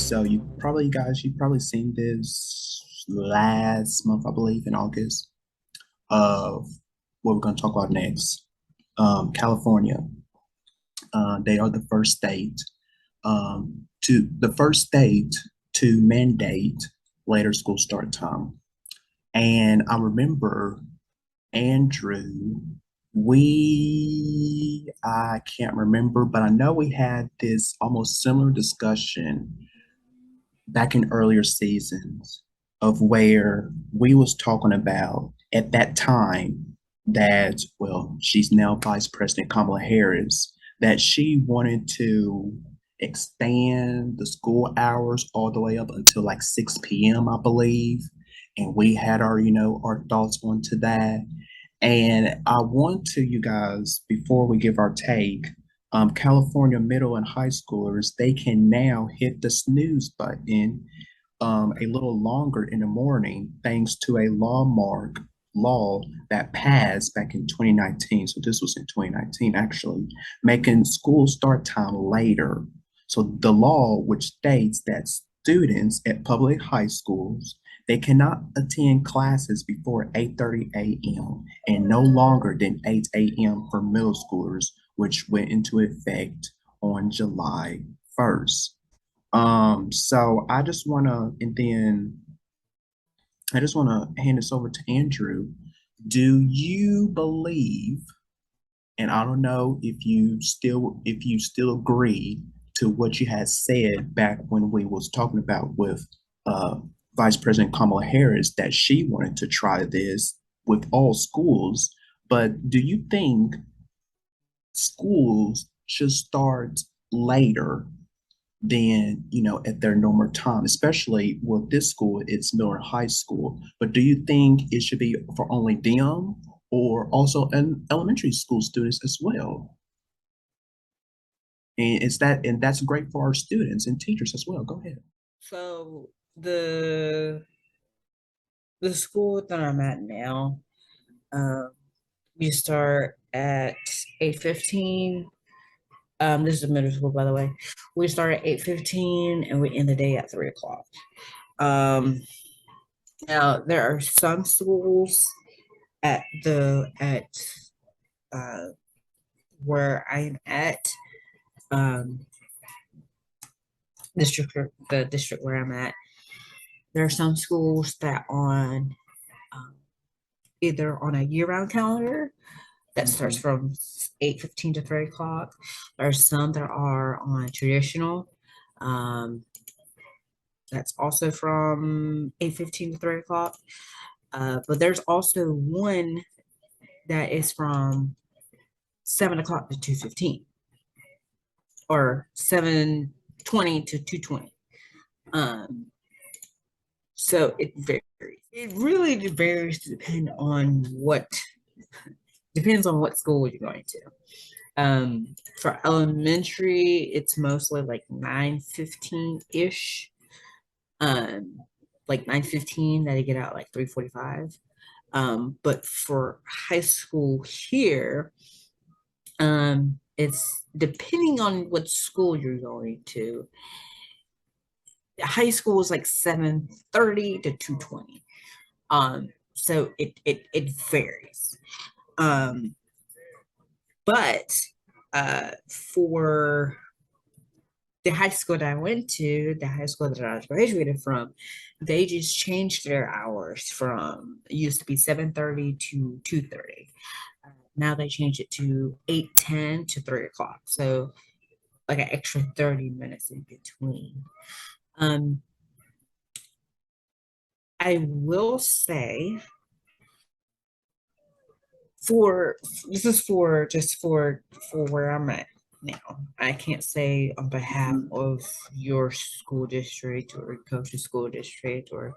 So you probably seen this last month, I believe, in August, of what we're going to talk about next. California, they are the first state to mandate later school start time. And I remember Andrew, I can't remember, but I know we had this almost similar discussion back in earlier seasons of where we was talking about at that time that, well, she's now Vice President Kamala Harris, that she wanted to expand the school hours all the way up until like 6 p.m., I believe. And we had our thoughts onto that. And I want to, you guys, before we give our take, California middle and high schoolers, they can now hit the snooze button a little longer in the morning thanks to a law that passed back in 2019. So this was in 2019, actually, making school start time later. So the law, which states that students at public high schools, they cannot attend classes before 8:30 a.m. and no longer than 8 a.m. for middle schoolers, which went into effect on July 1st. So I just want to hand this over to Andrew. Do you believe, and I don't know if you still agree to what you had said back when we was talking about with uh, Vice President Kamala Harris that she wanted to try this with all schools, but do you think schools should start later than at their normal time, especially with this school, it's middle and high school. But do you think it should be for only them or also an elementary school students as well? And that's great for our students and teachers as well. Go ahead. So the school that I'm at now, uh, we start at 8:15. This is a middle school, by the way. We start at 8:15 and we end the day at 3 o'clock. Um, Now there are some schools at uh, where I'm at, um, the district where I'm at. There are some schools that on um, either on a year-round calendar that starts Mhm. from 8:15 to 3 o'clock. There are some that are on traditional. Um, that's also from 8:15 to 3 o'clock. But there's also one that is from 7 o'clock to 2:15 or 7:20 to 2:20. Um, so it varies. It really varies to depends on what school you're going to. For elementary, it's mostly like 9:15 ish. Like 9:15 that I get out like 3:45. But for high school here, it's depending on what school you're going to. High school is like 7:30 to 2:20. So it varies. Um, but for the high school that I went to, the high school that I graduated from, they just changed their hours from it used to be 7:30 to 2:30. Now they changed it to 8:10 to 3 o'clock. So like an extra 30 minutes in between. Um, I will say for this is for just for where I'm at now. I can't say on behalf Mhm. of your school district or coach's school district or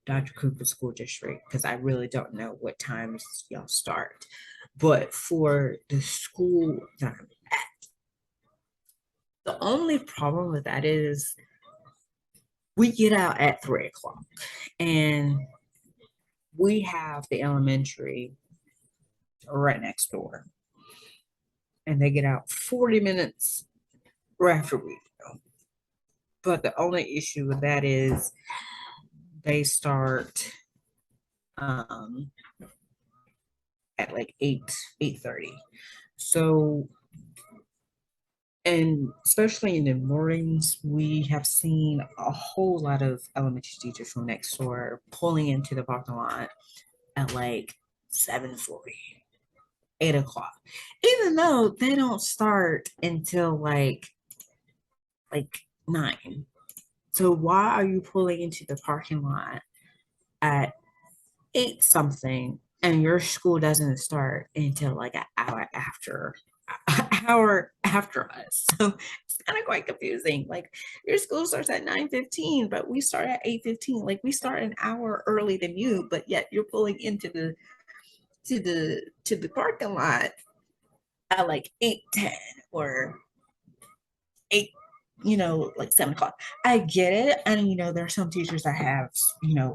Dr. Cooper's school district because I really don't know what times y'all start. But for the school that I'm at, the only problem with that is we get out at 3 o'clock and we have the elementary right next door and they get out 40 minutes right after we go. But the only issue with that is they start um at like 8:30. So, and especially in the mornings, we have seen a whole lot of elementary teachers from next door pulling into the parking lot at like 7:40, 8 o'clock, even though they don't start until like 9. So why are you pulling into the parking lot at 8 something and your school doesn't start until like an hour after us? So it's kind of quite confusing. Like your school starts at 9:15, but we start at 8:15. Like we start an hour early than you, but yet you're pulling into the parking lot at like 8:10 or 8, like 7 o'clock. I get it. And there are some teachers that have,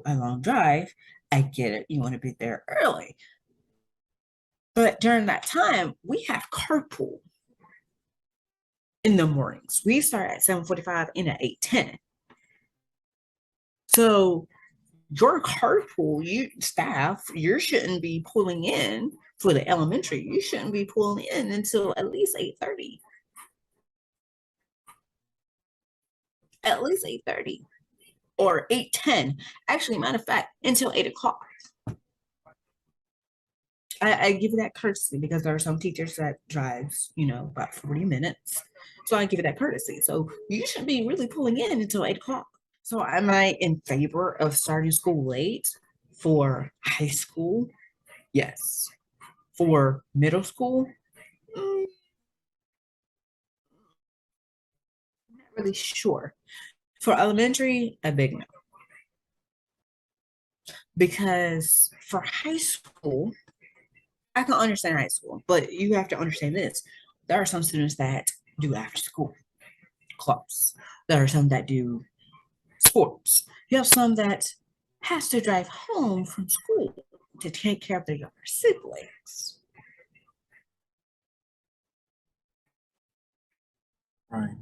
a long drive. I get it. You want to be there early. But during that time, we have carpool in the mornings. We start at 7:45 and at 8:10. So your carpool, you shouldn't be pulling in for the elementary. You shouldn't be pulling in until at least 8:30. At least 8:30 or 8:10. Actually, matter of fact, until 8 o'clock. I give you that courtesy because there are some teachers that drives, about 40 minutes. So I give you that courtesy. So you shouldn't be really pulling in until 8 o'clock. So am I in favor of starting school late for high school? Yes. For middle school? Mm, not really sure. For elementary, a big no. Because for high school, I can understand high school, but you have to understand this. There are some students that do after school clubs. There are some that do sports. You have some that has to drive home from school to take care of their younger siblings. Right.